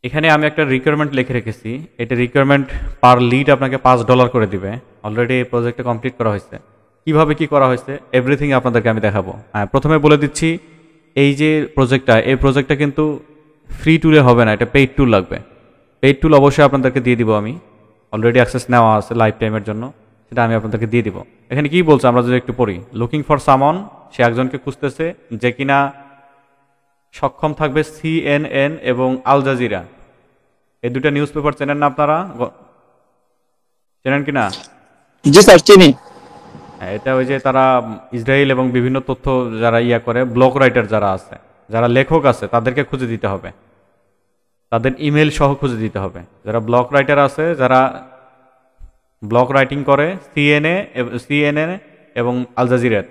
এখানে আমি একটা রিকোয়ারমেন্ট লিখে রেখেছি। এটা রিকোয়ারমেন্ট পার লিড আপনাকে $5 করে দিবে। অলরেডি এই প্রজেক্টটা কমপ্লিট করা হয়েছে। কিভাবে কি করা হয়েছে এভরিথিং আপনাদেরকে আমি দেখাবো। প্রথমে বলে দিচ্ছি, এই যে প্রজেক্টটা কিন্তু ফ্রি টুলে হবে না, এটা পেইড টুল লাগবে। পেইড টুল অবশ্যই আপনাদেরকে দিয়ে দিব আমি। অলরেডি অ্যাক্সেস নেওয়া আছে লাইফ টাইমের জন্য, সেটা আমি আপনাদেরকে দিয়ে দিব। এখানে কি বলছে আমরা যদি একটু পড়ি, লুকিং ফর সামন, সে একজনকে খুঁজতেছে যে কিনা সক্ষম থাকবে CNN এবং আল জাজিরা, এই দুটা নিউজ পেপার চেনেন না আপনারা? চেনেন কিনা? জি স্যার চিনি। এটা ওই যে তারা ইসরায়েল এবং বিভিন্ন তথ্য যারা করে, ব্লগ রাইটার যারা আছে, যারা লেখক আছে, তাদেরকে খুঁজে দিতে হবে, তাদের ইমেল সহ খুঁজে দিতে হবে। যারা ব্লগ রাইটার আছে, যারা ব্লগ রাইটিং করে CNN এবং আল জাজিরাত,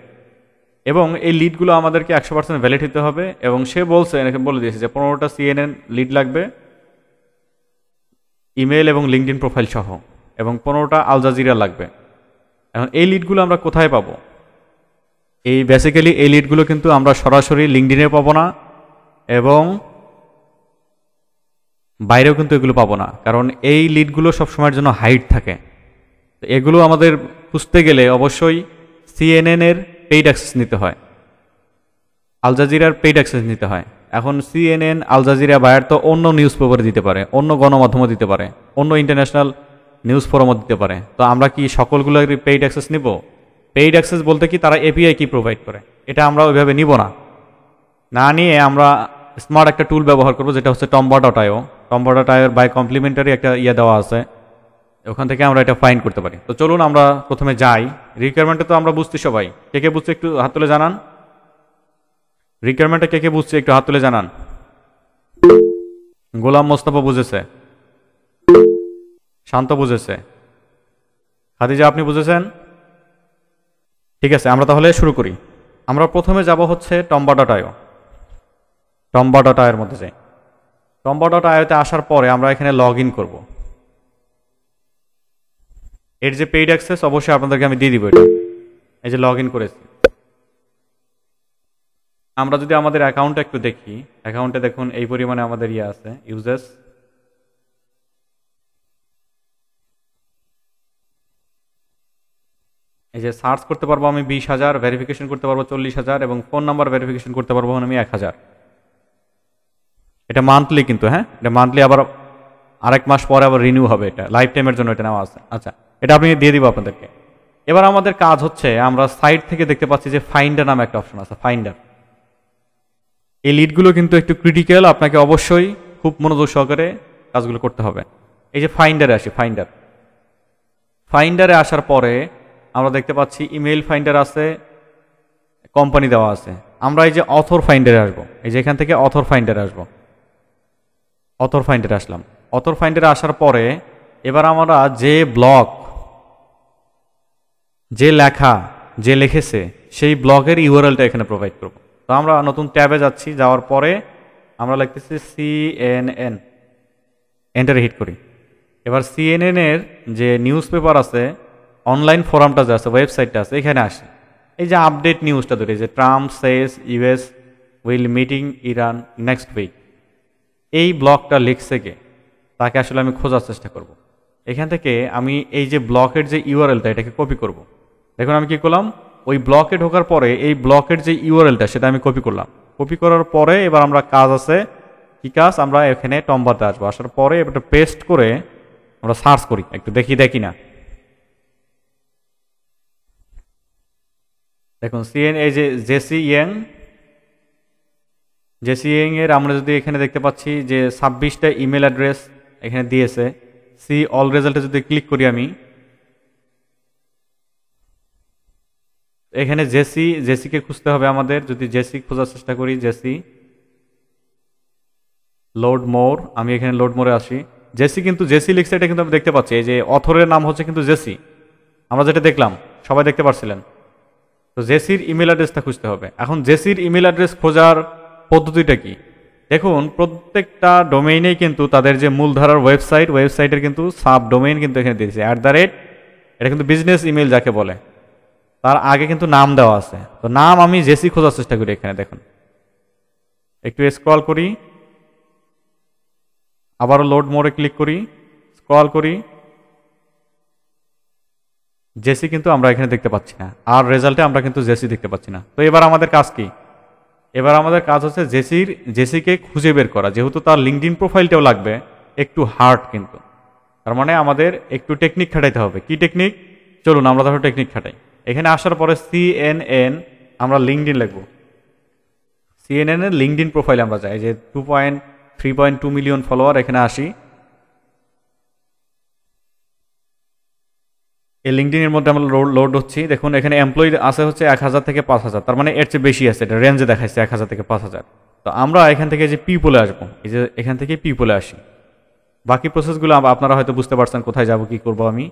এবং এই লিডগুলো আমাদেরকে 100% ভ্যালিড হতে হবে। এবং সে বলে দিয়েছে যে 15টা CNN লিড লাগবে, ইমেল এবং লিঙ্কডইন প্রোফাইল সহ, এবং 15টা আল জাজিরা লাগবে। এখন এই লিডগুলো আমরা কোথায় পাবো? বেসিক্যালি এই লিডগুলো কিন্তু আমরা সরাসরি লিঙ্কডইনে পাবো না, এবং বাইরেও কিন্তু এগুলো পাবো না, কারণ এই লিডগুলো সবসময়ের জন্য হাইড থাকে। এগুলো আমাদের খুঁজতে গেলে অবশ্যই CNN এর পেইড অ্যাক্সেস নিতে হয়, আল জাজিরার পেইড অ্যাক্সেস নিতে হয়। এখন CNN, আল জাজিরা বায়ার তো অন্য নিউজ পেপারে দিতে পারে, অন্য গণমাধ্যমে দিতে পারে, অন্য ইন্টারন্যাশনাল নিউজ ফোরামও দিতে পারে। তো আমরা কি সকলগুলো পেইড অ্যাক্সেস নিব? পেইড অ্যাক্সেস বলতে কি তারা API কি প্রোভাইড করে, এটা আমরা ওইভাবে নিব না। না নিয়ে আমরা স্মার্ট একটা টুল ব্যবহার করবো, যেটা হচ্ছে tomba.io। tomba.io বাই কমপ্লিমেন্টারি একটা দেওয়া আছে, ওখান থেকে আমরা এটা ফাইন্ড করতে পারি। তো চলুন আমরা প্রথমে যাই। রিকোয়ারমেন্টে তো আমরা বুঝছি সবাই, কে কে বুঝছে একটু হাত তুলে জানান। রিকোয়ারমেন্টে কে কে বুঝছে একটু হাত তুলে জানান। গোলাম মোস্তফা বুঝেছে, শান্ত বুঝেছে, খাদিজা আপনি বুঝেছেন? ঠিক আছে, আমরা তাহলে শুরু করি। আমরা প্রথমে যাব হচ্ছে tomba.io। tomba.io এর মধ্যে যাই। tomba.io তে আসার পরে আমরা এখানে লগ ইন করবো। এর যে পেইড অ্যাক্সেস অবশ্যই আপনাদেরকে আমি দিয়ে দিব। এটা এই যে লগ ইন করেছি। আমরা যদি আমাদের অ্যাকাউন্টে একটু দেখি, অ্যাকাউন্টে দেখুন এই পরিমাণে আমাদের আছে ইউজার্স। এই যে সার্চ করতে পারবো আমি 20,000, ভেরিফিকেশন করতে পারবো 40,000, এবং ফোন নাম্বার ভেরিফিকেশন করতে পারবো আমি 1,000। এটা মান্থলি কিন্তু, হ্যাঁ এটা মান্থলি, আবার আরেক মাস পরে আবার রিনিউ হবে, এটা লাইফ টাইমের জন্য এটা নেওয়া আছে। আচ্ছা, এটা আপনি দিয়ে দিব আপনাদেরকে। এবার আমাদের কাজ হচ্ছে, আমরা সাইট থেকে দেখতে পাচ্ছি যে ফাইন্ডার নামে একটা অপশন আছে, ফাইন্ডার। এই লিডগুলো কিন্তু একটু ক্রিটিক্যাল, আপনাকে অবশ্যই খুব মনোযোগ সহকারে কাজগুলো করতে হবে। এই যে ফাইন্ডারে আসি, ফাইন্ডারে আসার পরে আমরা দেখতে পাচ্ছি ইমেল ফাইন্ডার আছে, কোম্পানি দেওয়া আছে। আমরা এই যে অথর ফাইন্ডারে আসবো, এই যে এখান থেকে অথর ফাইন্ডারে আসবো। অথর ফাইন্ডারে আসলাম। অথর ফাইন্ডারে আসার পরে এবার আমরা যে ব্লগ, যে লেখা, যে লিখেছে সেই ব্লগের ইউআরএলটা এখানে প্রোভাইড করবো। তো আমরা নতুন ট্যাবে যাচ্ছি, যাওয়ার পরে আমরা লিখতেছি CNN, এন্টারে হিট করি। এবার CNN এর যে নিউজ পেপার আছে, অনলাইন ফোরামটা যে আছে, ওয়েবসাইটটা আছে, এখানে আসে। এই যে আপডেট নিউজটা ধরে, যে Trump says US will meeting Iran next week, এই ব্লগটা লিখছে কে, তাকে আসলে আমি খোঁজার চেষ্টা করব। এখান থেকে আমি এই যে ব্লকের যে ইউআরএলটা, এটাকে কপি করব। দেখুন আমি কি করলাম, ওই ব্লকে ঢোকার পরে এই ব্লকের যে ইউআরএলটা সেটা আমি কপি করলাম। কপি করার পরে এবার আমরা কাজ আছে, কি কাজ, আমরা এখানে টম্বাতে আসবো। আসার পরে এটা পেস্ট করে আমরা সার্চ করি, একটু দেখি না। দেখুন এই যে জেসি ইয়ং এর আমরা যদি এখানে দেখতে পাচ্ছি যে 26টা ইমেল অ্যাড্রেস এখানে দিয়েছে। সি অল রেজাল্টে যদি ক্লিক করি আমি, এখানে জেসিকে খুঁজতে হবে আমাদের। যদি জেসি খোঁজার চেষ্টা করি, জেসি লোড মোর, আমি এখানে লোড মোরে আসি। জেসি লিখছে, এটা কিন্তু আমি দেখতে পাচ্ছি। এই যে অথরের নাম হচ্ছে কিন্তু জেসি, আমরা যেটা দেখলাম সবাই দেখতে পাচ্ছিলেন। তো জেসির ইমেল অ্যাড্রেসটা খুঁজতে হবে। এখন জেসির ইমেল অ্যাড্রেস খোঁজার পদ্ধতিটা কি, দেখুন প্রত্যেকটা ডোমেইনেই কিন্তু তাদের যে মূলধারার ওয়েবসাইটের কিন্তু সাব ডোমেইন কিন্তু এখানে দিয়েছে @ এটা কিন্তু বিজনেস ইমেল যাকে বলে, তার আগে কিন্তু নাম দেওয়া আছে। তো নাম আমি জেসি খোঁজার চেষ্টা করি। এখানে দেখুন, একটু স্ক্রল করি, আবারও লোড মোড়ে ক্লিক করি, স্ক্রল করি, জেসি কিন্তু আমরা এখানে দেখতে পাচ্ছি না, আর রেজাল্টে আমরা কিন্তু জেসি দেখতে পাচ্ছি না। তো এবার আমাদের কাজ কি? এবার আমাদের কাজ হচ্ছে জেসিকে খুঁজে বের করা। যেহেতু তার লিঙ্কডইন প্রোফাইলটাও লাগবে, একটু হার্ড কিন্তু, তার মানে আমাদের একটু টেকনিক খাটাইতে হবে। কি টেকনিক? চলুন আমরা তাহলে টেকনিক খাটাই। এখানে আসার পরে CNN আমরা লিঙ্কডইন লিখব। CNN এর লিঙ্কডইন প্রোফাইল আমরা যাই, যে 3.2 মিলিয়ন ফলোয়ার, এখানে আসি। এই লিঙ্কডইনের মধ্যে আমরা লোড হচ্ছি। দেখুন এখানে এমপ্লয়ি আছে হচ্ছে 1000 থেকে 5000, তার মানে এর চেয়ে বেশি আছে, এটা রেঞ্জে দেখাচ্ছে 1000 থেকে 5000। তো আমরা এখান থেকে যে পিপলে আসবো, এই যে এখান থেকে পিপলে আসি। বাকি প্রসেসগুলো আপনারা হয়তো বুঝতে পারছেন কোথায় যাব, কি করব আমি।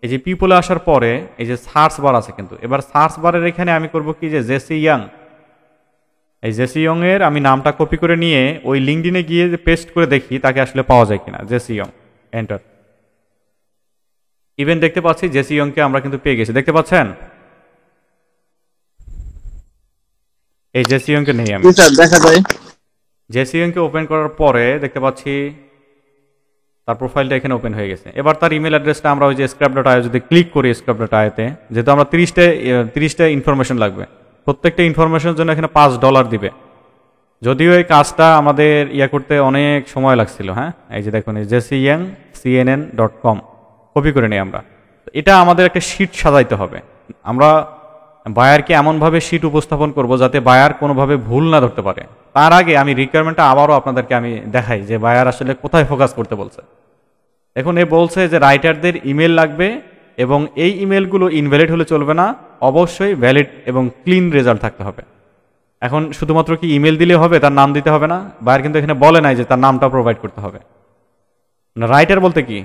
এই যে পিপলে আসার পরে এই যে সার্চ বার আছে, কিন্তু এবার সার্চ বারের এখানে আমি করব কি, যে জেসি ইয়ং, এই জেসি ইয়ং এর আমি নামটা কপি করে নিয়ে ওই লিঙ্কডইনে গিয়ে পেস্ট করে দেখি তাকে আসলে পাওয়া যায় কিনা। JC young, enter. ইভেন দেখতে পাচ্ছি জেসি ইয়ংকে আমরা কিন্তু পেয়ে গেছি, দেখতে পাচ্ছেন? এই জেসি ইয়ংকে নেই আমি, দেখা যায়। জেসি ইয়ংকে ওপেন করার পরে দেখতে পাচ্ছি তার প্রোফাইলটা এখানে ওপেন হয়ে গেছে। এবার তার ইমেল অ্যাড্রেসটা আমরা ওই যে scrap.io যদি ক্লিক করি, scrap.io-তে, যেহেতু আমরা 30টা ইনফরমেশন লাগবে, প্রত্যেকটা ইনফরমেশনের জন্য এখানে $5 দিবে। যদিও এই কাজটা আমাদের করতে অনেক সময় লাগছিল। হ্যাঁ, এই যে দেখুন jcyoung.cnn.com কপি করে নিই আমরা। এটা আমাদের একটা শিট সাজাইতে হবে। আমরা বায়ারকে এমনভাবে শিট উপস্থাপন করব যাতে বায়ার কোনোভাবে ভুল না ধরতে পারে। তার আগে আমি রিকোয়ারমেন্টটা আবারও আপনাদেরকে আমি দেখাই যে বায়ার আসলে কোথায় ফোকাস করতে বলছে। এখন এ বলছে যে রাইটারদের ইমেল লাগবে এবং এই ইমেলগুলো ইনভ্যালিড হলে চলবে না, অবশ্যই ভ্যালিড এবং ক্লিন রেজাল্ট থাকতে হবে। এখন শুধুমাত্র কি ইমেল দিলে হবে, তার নাম দিতে হবে না? বায়ার কিন্তু এখানে বলে নাই যে তার নামটা প্রোভাইড করতে হবে। রাইটার বলতে কি,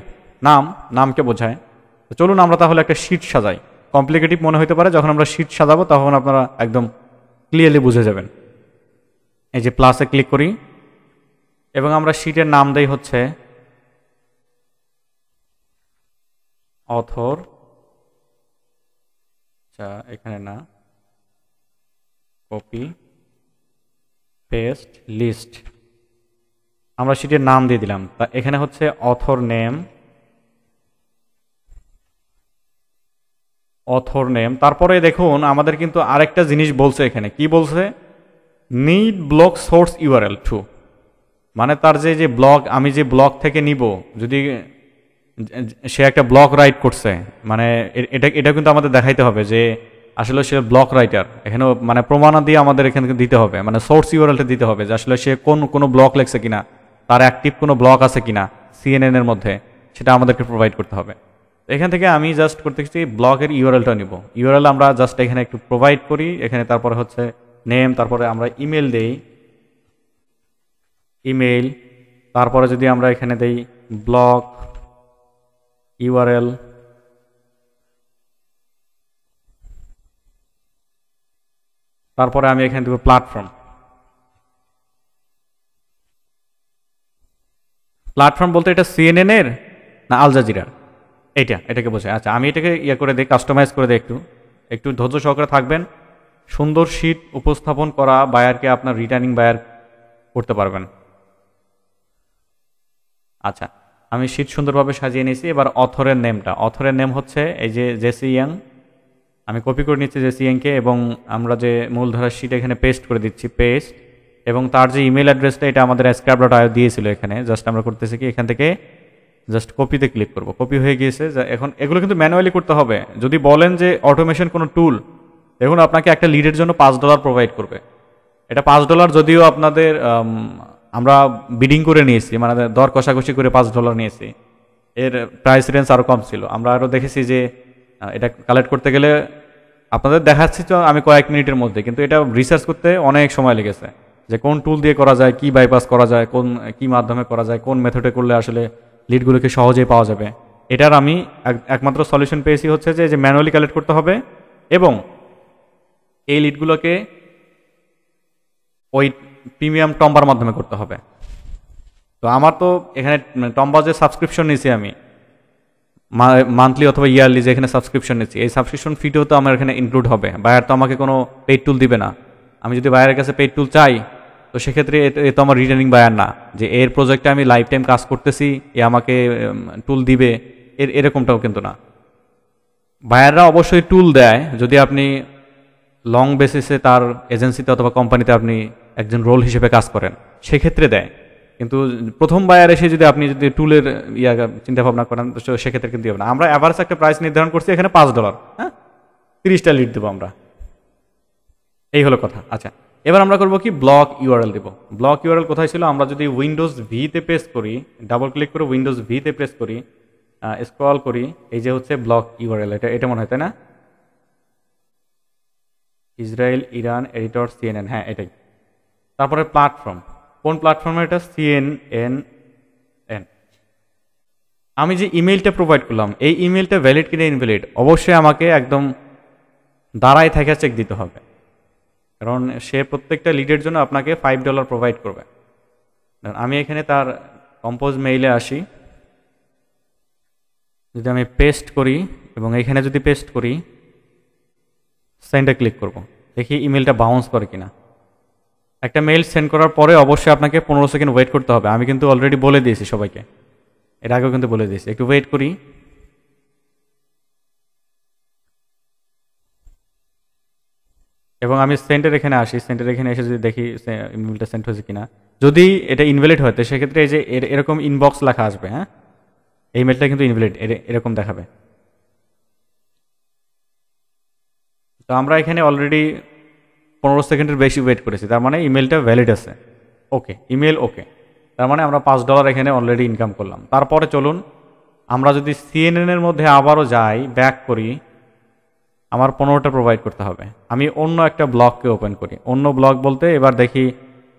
নামকে বোঝায়। তো চলুন আমরা তাহলে একটা শিট সাজাই। কমপ্লিকেটিভ মনে হতে পারে, যখন আমরা শিট সাজাবো তখন আপনারা একদম ক্লিয়ারলি বুঝে যাবেন। এই যে প্লাসে ক্লিক করি এবং আমরা শিটের নাম দেই হচ্ছে অথর। আচ্ছা, এখানে না, কপি পেস্ট লিস্ট, আমরা শিটের নাম দিয়ে দিলাম। তা এখানে হচ্ছে অথর নেম, তারপরে দেখুন আমাদের কিন্তু আরেকটা জিনিস বলছে এখানে। কি বলছে? Need block source URL two, মানে তার যে ব্লগ, আমি যে ব্লগ থেকে নিব, যদি সে একটা ব্লগ রাইট করছে, মানে এটা কিন্তু আমাদের দেখাইতে হবে যে আসলে সে ব্লগ রাইটার। এখানে মানে প্রমাণাদি আমাদের এখানে দিতে হবে, মানে সোর্স ইউআরএলটা দিতে হবে যে আসলে সে কোনো ব্লগ লেখছে কিনা, তার অ্যাক্টিভ কোনো ব্লগ আছে কিনা CNN এর মধ্যে, সেটা আমাদেরকে প্রোভাইড করতে হবে। এখান থেকে আমি জাস্ট করতে চাই ব্লগের ইউআরএলটা নিব। ইউআরএল আমরা জাস্ট এখানে একটু প্রোভাইড করি, এখানে তারপরে হচ্ছে নেম, তারপরে আমরা ইমেল দেই, ইমেল, তারপরে যদি আমরা এখানে দেই ব্লগ ইউআরএল, তারপরে আমি এখানে দেব প্ল্যাটফর্ম। বলতে এটা CNN এর না আল জাজিরার, এটাকে বোঝায়। আচ্ছা, আমি এটাকে করে দিই, কাস্টমাইজ করে দিই। একটু ধৈর্য সহকারে থাকবেন। সুন্দর শিট উপস্থাপন করা বায়ারকে আপনার রিটার্নিং বায়ার করতে পারবেন। আচ্ছা, আমি শিট সুন্দরভাবে সাজিয়ে নিয়েছি। এবার অথরের নেম হচ্ছে এই যে জেসি ইয়ং, আমি কপি করে নিচ্ছি জেসি ইয়ংকে এবং আমরা যে মূলধারার শিট এখানে পেস্ট করে দিচ্ছি, পেস্ট, এবং তার যে ইমেল অ্যাড্রেসটা এটা আমাদের scrap.io দিয়েছিল এখানে। জাস্ট আমরা করতেছি কি, এখান থেকে জাস্ট কপিতে ক্লিক করব, কপি হয়ে গিয়েছে। এখন এগুলো কিন্তু ম্যানুয়ালি করতে হবে। যদি বলেন যে অটোমেশন কোনো টুল, দেখুন আপনাকে একটা লিডের জন্য $5 প্রোভাইড করবে। এটা $5 যদিও আপনাদের আমরা বিডিং করে নিয়েছি, মানে দর কষাকষি করে $5 নিয়েছি, এর প্রাইস রেঞ্জ আরও কম ছিল। আমরা আরও দেখেছি যে এটা কালেক্ট করতে গেলে আপনাদের দেখাচ্ছি তো আমি কয়েক মিনিটের মধ্যে, কিন্তু এটা রিসার্চ করতে অনেক সময় লেগেছে যে কোন টুল দিয়ে করা যায়, কি বাইপাস করা যায়, কি মাধ্যমে করা যায়, কোন মেথডে করলে আসলে লিডগুলোকে সহজেই পাওয়া যাবে। এটার আমি একমাত্র সলিউশন পেয়েছি হচ্ছে যে ম্যানুয়ালি কালেক্ট করতে হবে এবং এই লিডগুলোকে ওই প্রিমিয়াম টম্বার মাধ্যমে করতে হবে। তো আমার তো এখানে টম্বার যে সাবস্ক্রিপশন নিয়েছি আমি মান্থলি অথবা ইয়ারলি, যেখানে সাবস্ক্রিপশন নিচ্ছি, এই সাবস্ক্রিপশন ফিটাও তো আমার এখানে ইনক্লুড হবে। বায়ার তো আমাকে কোনো পেইড টুল দিবে না। আমি যদি বায়ারের কাছে পেইড টুল চাই তো সেক্ষেত্রে এ তো আমার রিটার্নিং বায়ার না, যে এর প্রজেক্টে আমি লাইফ টাইম কাজ করতেছি, এ আমাকে টুল দিবে, এরকমটাও কিন্তু না। বায়াররা অবশ্যই টুল দেয় যদি আপনি লং বেসিসে তার এজেন্সিতে অথবা কোম্পানিতে আপনি একজন রোল হিসেবে কাজ করেন, সেক্ষেত্রে দেয়। কিন্তু প্রথম বায়ার এসে যদি আপনি যদি টুলের চিন্তা ভাবনা করেন, তো সেক্ষেত্রে কিন্তু হবে না। আমরা অ্যাভারেজ একটা প্রাইস নির্ধারণ করছি এখানে $5, হ্যাঁ, 30টা লিড দেবো আমরা, এই হলো কথা। আচ্ছা, এবার আমরা করবো কি, ব্লক ইউআরএল দেবো। ব্লক ইউআরএল কোথায় ছিল, আমরা যদি উইন্ডোজ ভিতে প্রেস করি, ডাবল ক্লিক করে উইন্ডোজ ভিতে প্রেস করি, স্ক্রল করি, এই যে হচ্ছে ব্লক ইউআরএল, এটা মনে হয়, তাই না? ইসরায়েল, ইরান, এডিটর, সিএনএন, হ্যাঁ এটাই। তারপরে প্ল্যাটফর্ম, কোন প্ল্যাটফর্মে, এটা সিএনএন। আমি যে ইমেইলটা প্রোভাইড করলাম, এই ইমেইলটা ভ্যালিড কিনা ইনভ্যালিড, অবশ্যই আমাকে একদম দাঁড়ায় থেকে চেক দিতে হবে, কারণ সে প্রত্যেকটা লিডের জন্য আপনাকে $5 প্রোভাইড করবে। আমি এখানে তার কম্পোজ মেইলে আসি, যদি আমি পেস্ট করি এবং এখানে যদি পেস্ট করি, সেন্ডে ক্লিক করব, দেখি ইমেলটা বাউন্স করে কিনা। একটা মেইল সেন্ড করার পরে অবশ্যই আপনাকে 15 সেকেন্ড ওয়েট করতে হবে। আমি কিন্তু অলরেডি বলে দিয়েছি সবাইকে, এর আগেও কিন্তু বলে দিয়েছি, একটু ওয়েট করি। এবং আমি সেন্টার এখানে আসি, সেন্টার এখানে এসে যদি দেখি ইমেলটা সেন্ড হয়েছে কিনা। যদি এটা ইনভ্যালিড হয় তো সেক্ষেত্রে এই যে এরকম ইনবক্স লেখা আসবে, হ্যাঁ, এই মেলটা কিন্তু ইনভ্যালিড, এরকম দেখাবে। তো আমরা এখানে অলরেডি 15 সেকেন্ডের বেশি ওয়েট করেছি, তার মানে ইমেলটা ভ্যালিড আছে, ওকে, ইমেল ওকে। তার মানে আমরা $5 এখানে অলরেডি ইনকাম করলাম। তারপরে চলুন আমরা যদি সিএনএন এর মধ্যে আবারও যাই, ব্যাক করি, আমার 15টা প্রোভাইড করতে হবে। আমি অন্য একটা ব্লগকে ওপেন করি, অন্য ব্লগ বলতে এবার দেখি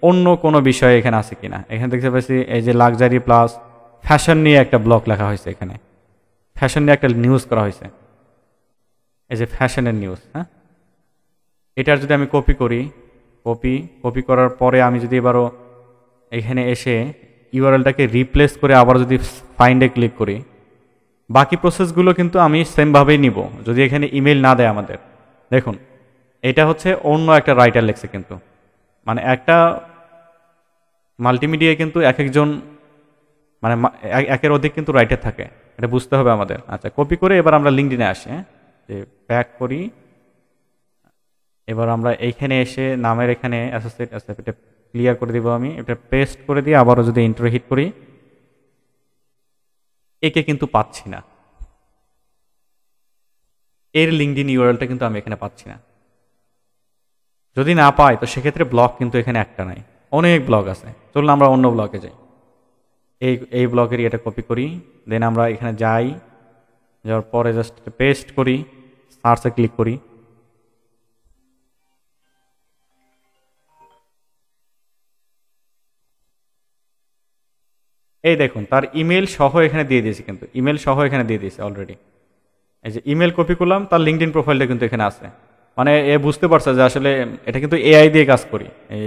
অন্য কোনো বিষয় এখানে আছে কিনা। এখানে দেখতে পাচ্ছি এই যে লাক্সারি প্লাস ফ্যাশন নিয়ে একটা ব্লগ লেখা হয়েছে, এখানে ফ্যাশন নিয়ে একটা নিউজ করা হয়েছে, এই যে ফ্যাশনের নিউজ, হ্যাঁ। এটার যদি আমি কপি করি, কপি করার পরে আমি যদি এবারও এখানে এসে ইউআরএলটাকে রিপ্লেস করে আবার যদি ফাইন্ডে ক্লিক করি, বাকি প্রসেসগুলো কিন্তু আমি সেমভাবেই নিব যদি এখানে ইমেল না দেয় আমাদের। দেখুন এটা হচ্ছে অন্য একটা রাইটার লেখছে, কিন্তু মানে একটা মাল্টিমিডিয়ায় কিন্তু এক একজন মানে একের অধিক কিন্তু রাইটার থাকে, এটা বুঝতে হবে আমাদের। আচ্ছা, কপি করে এবার আমরা লিঙ্কডইনে আসি, হ্যাঁ, যে ব্যাক করি। এবার আমরা এইখানে এসে নামের এখানে অ্যাসোসিয়েট আছে, এটা ক্লিয়ার করে দিব। আমি এটা পেস্ট করে দিয়ে আবারও যদি এন্টার হিট করি, একে কিন্তু পাচ্ছি না, এর লিঙ্কডইন ইউআরএলটা কিন্তু আমি এখানে পাচ্ছি না। যদি না পাই তো সেক্ষেত্রে ব্লগ কিন্তু এখানে একটা নাই, অনেক ব্লগ আছে। চলুন আমরা অন্য ব্লগে যাই, এই ব্লগেরই এটা কপি করি, দেন আমরা এখানে যাই, যাওয়ার পরে জাস্ট পেস্ট করি, সার্চে ক্লিক করি। এই দেখুন তার ইমেল সহ এখানে দিয়ে দিয়েছি, কিন্তু ইমেল সহ এখানে দিয়ে দিয়েছে অলরেডি। এই যে ইমেল কপি করলাম, তার লিঙ্কডইন প্রোফাইলটা কিন্তু এখানে আছে। মানে এ বুঝতে পারছে যে আসলে এটা কিন্তু এআই দিয়ে কাজ করি, এই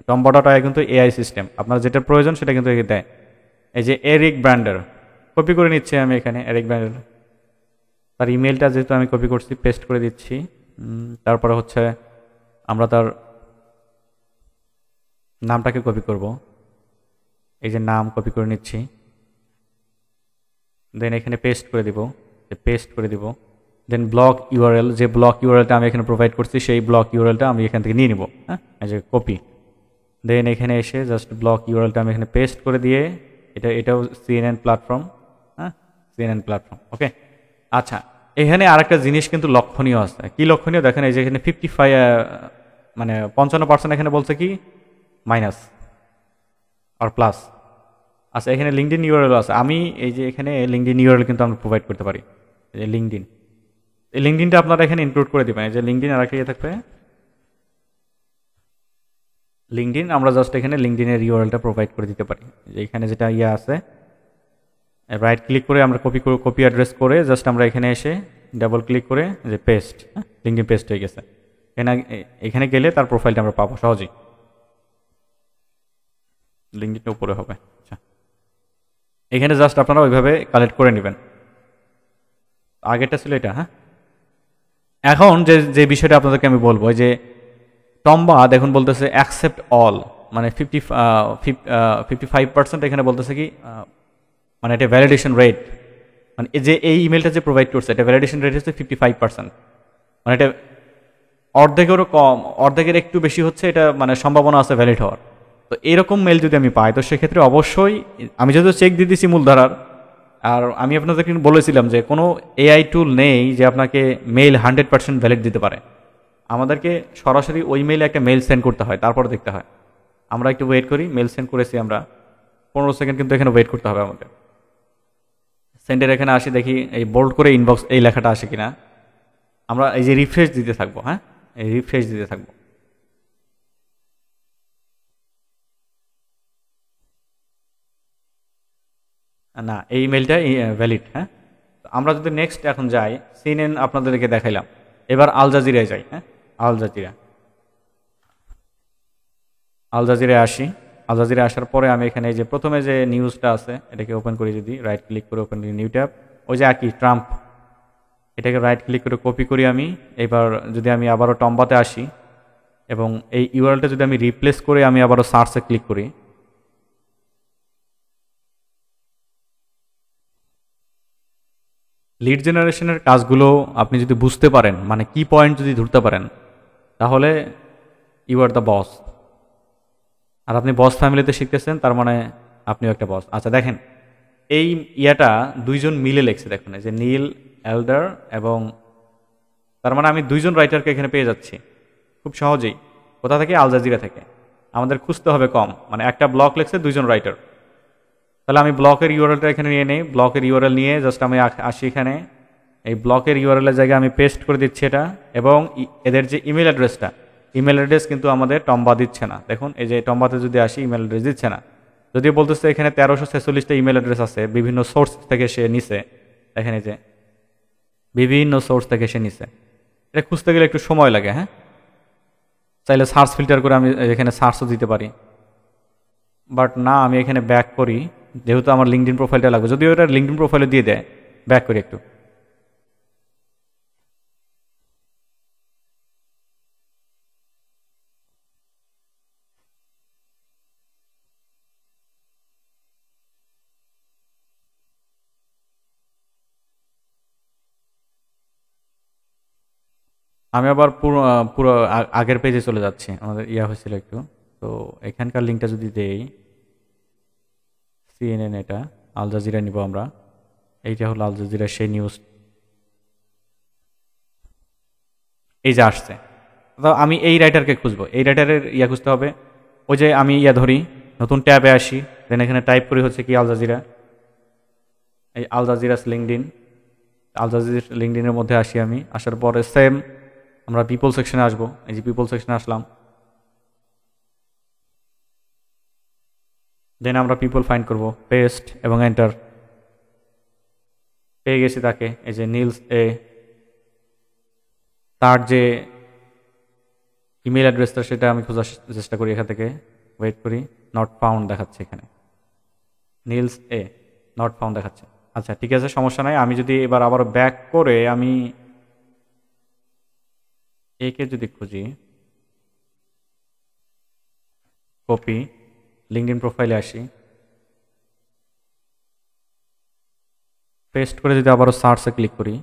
টম্বডাটা কিন্তু এআই সিস্টেম, আপনার যেটা প্রয়োজন সেটা কিন্তু দেয়। এই যে এরিক ব্র্যান্ডার, কপি করে নিচ্ছি আমি এখানে এরিক ব্র্যান্ডার, তার ইমেলটা যেহেতু আমি কপি করছি পেস্ট করে দিচ্ছি। তারপরে হচ্ছে আমরা তার নামটাকে কপি করব, এই যে নাম কপি করে নিচ্ছি, দেন এখানে পেস্ট করে দিব, দেন ব্লক ইউআরএল, যে ব্লক ইউআরএলটা আমি এখানে প্রোভাইড করছি সেই ব্লক ইউআরএলটা আমি এখান থেকে নিয়ে নিব, হ্যাঁ, এই যে কপি। দেন এখানে এসে জাস্ট ব্লক ইউআরএলটা আমি এখানে পেস্ট করে দিয়ে, এটাও সিএনএন প্ল্যাটফর্ম, হ্যাঁ, সিএনএন প্ল্যাটফর্ম, ওকে। আচ্ছা, এখানে আরেকটা জিনিস কিন্তু লক্ষণীয় আছে। কি লক্ষণীয় দেখেন, এই যে এখানে 55% এখানে বলছে কি মাইনাস আর প্লাস। আচ্ছা, এখানে লিঙ্কডইন ইউআরএল আছে, আমি এই যে এখানে লিঙ্কডইন ইউআরএল কিন্তু আমরা প্রোভাইড করতে পারি, এই যে লিঙ্কডইন, এই লিঙ্কডইনটা আপনারা এখানে ইনক্লুড করে দিবেন। এই যে লিঙ্কডইন আর একটা থাকবে লিঙ্কডইন, আমরা জাস্ট এখানে লিঙ্কডইনের ইউআরএলটা প্রোভাইড করে দিতে পারি। যে এখানে যেটা আছে, রাইট ক্লিক করে আমরা কপি অ্যাড্রেস করে জাস্ট আমরা এখানে এসে ডাবল ক্লিক করে যে পেস্ট, লিঙ্কডইন পেস্ট হয়ে গেছে। এখানে গেলে তার প্রোফাইলটা আমরা পাবো সহজেই, লিঙ্কডইনটা উপরে হবে। আচ্ছা, এখানে জাস্ট আপনারা ওইভাবে কালেক্ট করে নেবেন, আগেরটা ছিল এটা, হ্যাঁ। এখন যে বিষয়টা আপনাদেরকে আমি বলবো, যে টম্বা দেখুন বলতেছে অ্যাকসেপ্ট অল, মানে 55% এখানে বলতেছে কি মানে এটা ভ্যালিডেশন রেট, মানে এই যে এই ইমেলটা যে প্রোভাইড করছে এটা ভ্যালিডেশন রেট হচ্ছে 55%, মানে এটা অর্ধেকেরও কম, অর্ধেকের একটু বেশি হচ্ছে, এটা মানে সম্ভাবনা আছে ভ্যালিড হওয়ার। তো এরকম মেল যদি আমি পাই তো সেক্ষেত্রে অবশ্যই আমি যেহেতু চেক দিয়ে দিচ্ছি মূলধারার, আর আমি আপনাদেরকে বলেছিলাম যে কোনো এআই টুল নেই যে আপনাকে মেইল 100% ভ্যালিড দিতে পারে। আমাদেরকে সরাসরি ওই মেইলে একটা মেইল সেন্ড করতে হয়, তারপরে দেখতে হয়। আমরা একটু ওয়েট করি, মেইল সেন্ড করেছি আমরা, 15 সেকেন্ড কিন্তু এখানে ওয়েট করতে হবে আমাদের। সেন্ডের এখানে আসি, দেখি এই বোল্ড করে ইনবক্স এই লেখাটা আসে কিনা। আমরা এই যে রিফ্রেশ দিতে থাকবো, হ্যাঁ এই রিফ্রেশ দিতে থাকবো। না, এই ইমেলটা ভ্যালিড, হ্যাঁ। তো আমরা যদি নেক্সট এখন যাই, সিএনএন আপনাদেরকে দেখাইলাম, এবার আল জাজিরায় যাই, হ্যাঁ আল জাজিরা। আল জাজিরায় আসি, আল জাজিরায় আসার পরে আমি এখানে এই যে প্রথমে যে নিউজটা আছে এটাকে ওপেন করি, যদি রাইট ক্লিক করে ওপেন করি নিউ ট্যাব, ওই যে একই ট্রাম্প, এটাকে রাইট ক্লিক করে কপি করি আমি। এবার যদি আমি আবারও টম্বাতে আসি এবং এই ইউআরএলটা যদি আমি রিপ্লেস করে আমি আবারও সার্চে ক্লিক করি, লিড জেনারেশনের কাজগুলো আপনি যদি বুঝতে পারেন, মানে কি পয়েন্ট যদি ধরতে পারেন, তাহলে ইউ আর দ্য বস। আর আপনি বস ফ্যামিলিতে শিখতেছেন, তার মানে আপনিও একটা বস। আচ্ছা দেখেন, এই ইয়াটা দুইজন মিলে লেখছে, দেখুন এই যে নীল এলডার, এবং তার মানে আমি দুইজন রাইটারকে এখানে পেয়ে যাচ্ছি খুব সহজেই। কোথা থেকে? আল জাজিরা থেকে। আমাদের খুঁজতে হবে কম, মানে একটা ব্লক লেখছে দুইজন রাইটার। তাহলে আমি ব্লকের ইউআরএলটা এখানে নিয়ে নেই, ব্লকের ইউআরএল নিয়ে জাস্ট আমি আসি এখানে, এই ব্লকের ইউআরএলের জায়গায় আমি পেস্ট করে দিচ্ছি এটা, এবং এদের যে ইমেল অ্যাড্রেসটা, ইমেল অ্যাড্রেস কিন্তু আমাদের টম্বা দিচ্ছে না। দেখুন এই যে টম্বাতে যদি আসি, ইমেল অ্যাড্রেস দিচ্ছে না, যদিও বলতেছে এখানে 1346টা ইমেল অ্যাড্রেস আছে, বিভিন্ন সোর্স থেকে সে নিছে। এখানে যে বিভিন্ন সোর্স থেকে সে নিছে, এটা খুঁজতে গেলে একটু সময় লাগে, হ্যাঁ। চাইলে সার্চ ফিল্টার করে আমি এখানে সার্চও দিতে পারি, বাট না, আমি এখানে ব্যাক করি, যেহেতু আমার লিঙ্কডিন প্রোফাইলটা লাগবে, যদিও এটা লিঙ্কডিন প্রোফাইলে দিয়ে দেয়। ব্যাক করি একটু। আমি আবার পুরো পুরো আগের পেজে চলে যাচ্ছি, আমাদের ইয়া হয়েছিল একটু। তো এখানকার লিঙ্কটা যদি দেই, সিএনএন, এটা আল জাজিরা নিব আমরা। এইটা হলো আল জাজিরা সেই নিউজ, এই যে আসছে। তো আমি এই রাইটারকে খুঁজবো, এই রাইটারের ইয়া খুঁজতে হবে। ওই যে আমি ইয়া ধরি, নতুন ট্যাবে আসি, দেন এখানে টাইপ করি হচ্ছে কি আল জাজিরা, এই আল জাজিরাস লিঙ্কডিন, আল জাজির লিঙ্কডিনের মধ্যে আসি আমি। আসার পরে সেম আমরা পিপল সেকশনে আসবো, এই যে পিপল সেকশনে আসলাম, দেন আমরা পিপল ফাইন্ড করব, পেস্ট এবং এন্টার। পেয়ে গেছি তাকে, এই যে নীলস এ, তার যে ইমেল অ্যাড্রেসটা সেটা আমি খোঁজার চেষ্টা করি এখান থেকে, ওয়েট করি, নট ফাউন্ড দেখাচ্ছে এখানে, নীলস এ নট ফাউন্ড দেখাচ্ছে। আচ্ছা ঠিক আছে, সমস্যা নাই। আমি যদি এবার আবার ব্যাক করে আমি একে যদি খুঁজি, কপি, লিঙ্কডিন প্রোফাইলে আসি, পেস্ট করে যদি আবারও সার্চে ক্লিক করি,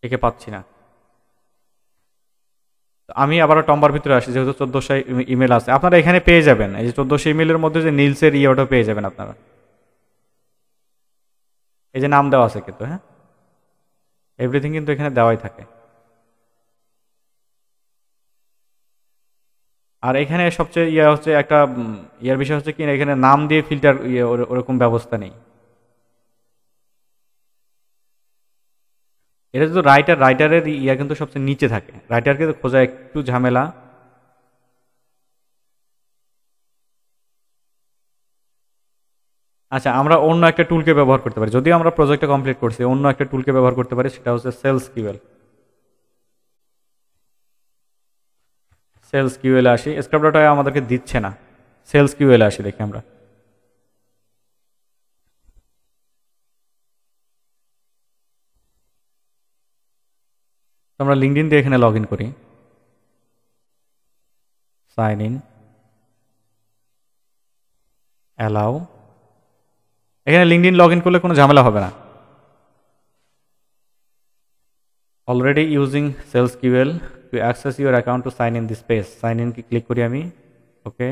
একে পাচ্ছি না। আমি আবারও টম্বার ভিতরে আসি, যেহেতু 1400 ইমেল আছে, আপনারা এখানে পেয়ে যাবেন, এই যে 1400 ইমেলের মধ্যে যে নীলসের ইয়েটা পেয়ে যাবেন আপনারা, এই যে নাম দেওয়া আছে কিন্তু, হ্যাঁ এভরিথিং কিন্তু এখানে দেওয়াই থাকে। আর এখানে সবচেয়ে ইয়ে হচ্ছে একটা ইয়ার বিষয় হচ্ছে কি, এখানে নাম দিয়ে ফিল্টার ইয়ে ওরকম ব্যবস্থা নেই। এটা যদি রাইটারের ইয়া কিন্তু সবচেয়ে নিচে থাকে, রাইটারকে খোঁজা একটু ঝামেলা। আচ্ছা, আমরা অন্য একটা টুলকে ব্যবহার করতে পারি, যদিও আমরা প্রজেক্টটা কমপ্লিট করছি, অন্য একটা টুলকে ব্যবহার করতে পারি, সেটা হচ্ছে সেলস কিউএল। সেলস কিউএল আসি, স্ক্রাব ডাটা আমাদেরকে দিচ্ছে না, সেলস কিউএল আসি, দেখি আমরা। আমরা লিঙ্কডিন দিয়ে এখানে লগ ইন করি, সাইন ইন, অ্যালাউ, এখানে লিঙ্কডইন লগ ইন করলে কোনো ঝামেলা হবে না। Already using SalesQL to access your account to sign in this page, sign in কি ক্লিক করি আমি। ওকে,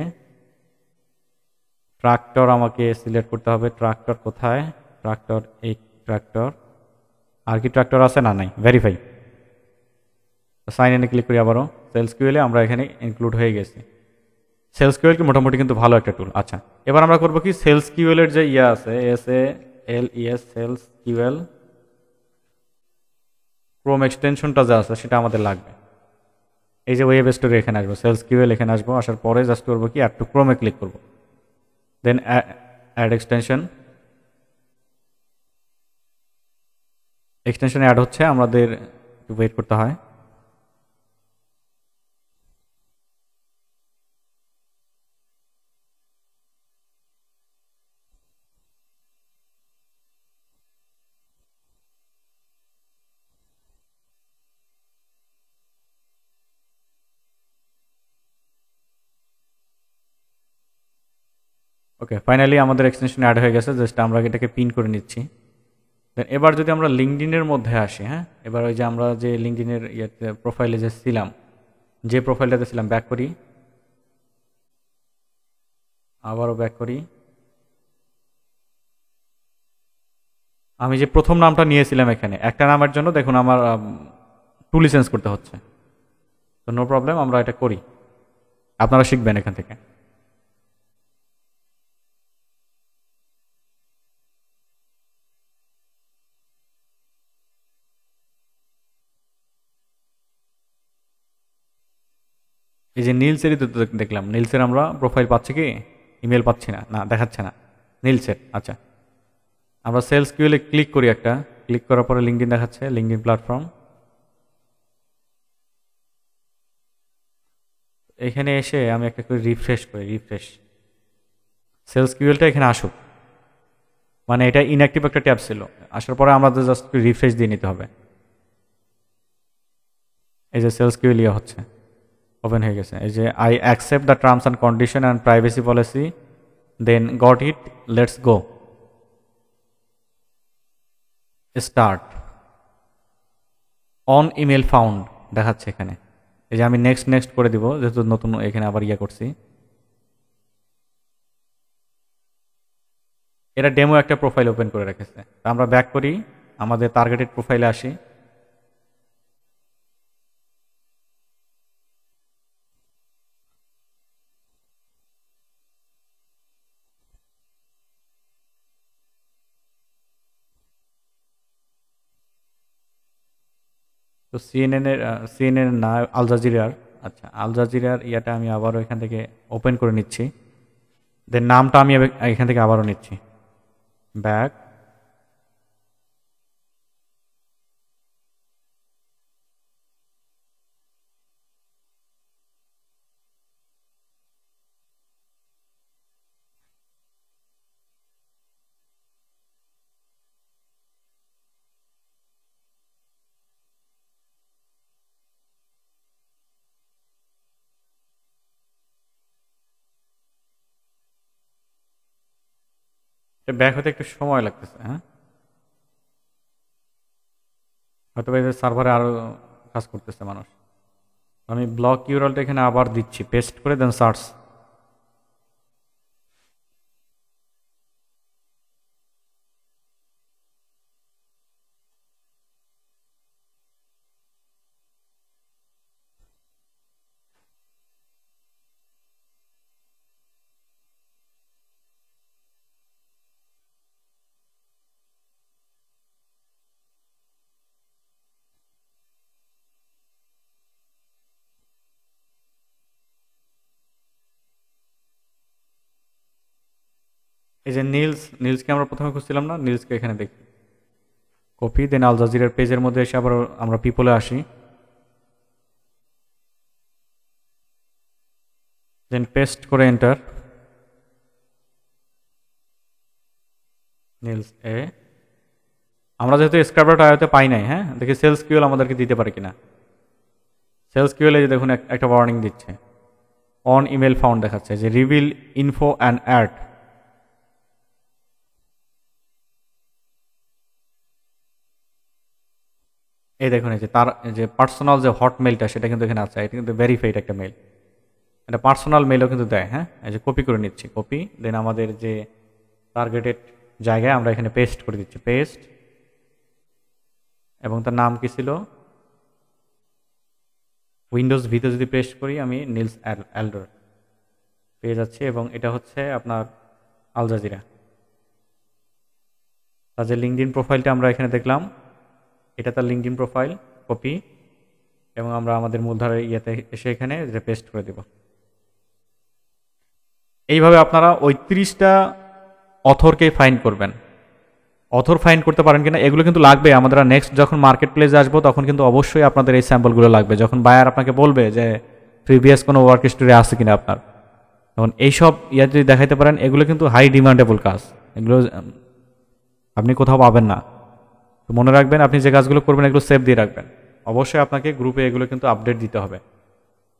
ট্রাক্টর আমাকে সিলেক্ট করতে হবে। ট্রাক্টর কোথায়? ট্রাক্টর, এই ট্রাক্টর। আর কি ট্রাক্টর আছে? না, নাই। ভেরিফাই, সাইন ইনে ক্লিক করি আবারও। সেলস কিউএলে আমরা এখানে ইনক্লুড হয়ে গেছি। সেলস কিউএল কি মোটামুটি কিন্তু ভালো একটা টুল। আচ্ছা, এবার আমরা করবো কি, সেলস কিউএলের যে ইয়ে আছে, SALES সেলস কিউএল ক্রোম এক্সটেনশনটা যা আছে সেটা আমাদের লাগবে। এই যে ওয়েব স্টোরে এখানে আসবো, সেলস কিউএল এখানে আসবো, আসার পরে জাস্ট করবো কি, অ্যাড টু ক্রোমে ক্লিক করবো, দেন অ্যাড এক্সটেনশন। এক্সটেনশন অ্যাড হচ্ছে, আমাদের একটু ওয়েট করতে হয়। ওকে, ফাইনালি আমাদের এক্সটেনশন অ্যাড হয়ে গেছে। জাস্ট আমরা এটাকে পিন করে নিচ্ছি। দেন এবার যদি আমরা লিঙ্কডইনের মধ্যে আসি, হ্যাঁ, এবার ওই যে আমরা যে লিঙ্কডইনের ইয়েতে প্রোফাইলে যে ছিলাম, যে প্রোফাইলটাতে ছিলাম, ব্যাক করি, আবারও ব্যাক করি। আমি যে প্রথম নামটা নিয়েছিলাম এখানে, একটা নামের জন্য দেখুন আমার টু লিসেন্স করতে হচ্ছে। তো নো প্রবলেম, আমরা এটা করি, আপনারা শিখবেন এখান থেকে। এই যে নীলসেরই তো দেখলাম, নীলসের আমরা প্রোফাইল পাচ্ছি কি, ইমেল পাচ্ছি না, না দেখাচ্ছে না নীলসের। আচ্ছা, আমরা সেলস কিউএলে ক্লিক করি, একটা ক্লিক করার পরে লিঙ্কডইন দেখাচ্ছে, লিঙ্কডইন প্ল্যাটফর্ম। এখানে এসে আমি একটা করে রিফ্রেশ করি, রিফ্রেশ, সেলস কিউএলটা এখানে আসুক, মানে এটা ইনঅ্যাক্টিভ একটা ট্যাব ছিল। আসার পরে আমাদের জাস্ট রিফ্রেশ দিয়ে নিতে হবে। এই যে সেলস কিউএল ইয়ে হচ্ছে, ওপেন হয়ে গেছে। এই যে I accept the terms and condition and privacy policy, then got it, let's go, start, on email found দেখাচ্ছে এখানে। এই যে আমি নেক্সট নেক্সট করে দিব, যেহেতু নতুন এখানে আবার ইয়ে করছি। এরা ডেমো একটা প্রোফাইল ওপেন করে রেখেছে। আমরা ব্যাক করি, আমাদের টার্গেটেড প্রোফাইলে আসি। তো সিএনএন না, আল জাজিরার। আচ্ছা, আল জাজিরার ইয়াটা আমি আবারও এখান থেকে ওপেন করে নিচ্ছি। দেন নামটা আমি এখান থেকে আবারও নিচ্ছি, ব্যাক। ব্যাক হতে একটু সময় লাগতেছে, হ্যাঁ, হয়তো এই সার্ভারে আরো কাজ করতেছে মানুষ। আমি ব্লক ইউআরএলটা এখানে আবার দিচ্ছি, পেস্ট করে দেন সার্চ। এই যে নীলসকে আমরা প্রথমে খুঁজছিলাম না, নীলসকে এখানে দেখি, কপি, দেন আল জাজিরার পেজের মধ্যে এসে আবার আমরা পিপলে আসি, দেন পেস্ট করে এন্টার, নীলস এ। আমরা যেহেতু স্ক্রাইবারটা আয়তে পাই নাই, হ্যাঁ, দেখি সেলস কিউএল আমাদেরকে দিতে পারে কিনা। সেলস কিউএল এই যে দেখুন একটা ওয়ার্নিং দিচ্ছে, অন ইমেল ফাউন্ড দেখাচ্ছে যে রিভিল ইনফো অ্যান্ড অ্যাড, এই দেখুন এই যে তার যে পার্সোনাল যে হট মেইলটা সেটা কিন্তু এখানে আছে, এটা কিন্তু ভেরিফাইড একটা মেইল, এটা পার্সোনাল মেইলও কিন্তু দেয়। হ্যাঁ, এই যে কপি করে নিচ্ছি, কপি দেন আমাদের যে টার্গেটেড জায়গায় আমরা এখানে পেস্ট করে দিচ্ছি, পেস্ট, এবং তার নাম কি ছিল, উইন্ডোজ ভিতে যদি পেস্ট করি আমি নিলস এল্ডর পেয়ে যাচ্ছি, এবং এটা হচ্ছে আপনার আল জাজিরা। তার যে লিঙ্কডিন প্রোফাইলটা আমরা এখানে দেখলাম, এটা তার লিঙ্কডিন প্রোফাইল, কপি, এবং আমরা আমাদের মূলধারার ইয়েতে এসে এখানে এটা পেস্ট করে দেব। এইভাবে আপনারা ওই 30টা অথরকে ফাইন্ড করবেন। অথর ফাইন্ড করতে পারেন কিনা এগুলো কিন্তু লাগবে আমাদের নেক্সট যখন মার্কেট প্লেসে আসবো, তখন কিন্তু অবশ্যই আপনাদের এই স্যাম্পলগুলো লাগবে। যখন বায়ার আপনাকে বলবে যে প্রিভিয়াস কোনো ওয়ার্ক হিস্টোরি আছে কিনা আপনার, তখন এইসব ইয়া যদি দেখাইতে পারেন, এগুলো কিন্তু হাই ডিমান্ডেবল কাজ, এগুলো আপনি কোথাও পাবেন না। তো মনে রাখবেন, আপনি যে কাজগুলো করবেন এগুলো সেভ দিয়ে রাখবেন। অবশ্যই আপনাকে গ্রুপে এগুলো কিন্তু আপডেট দিতে হবে।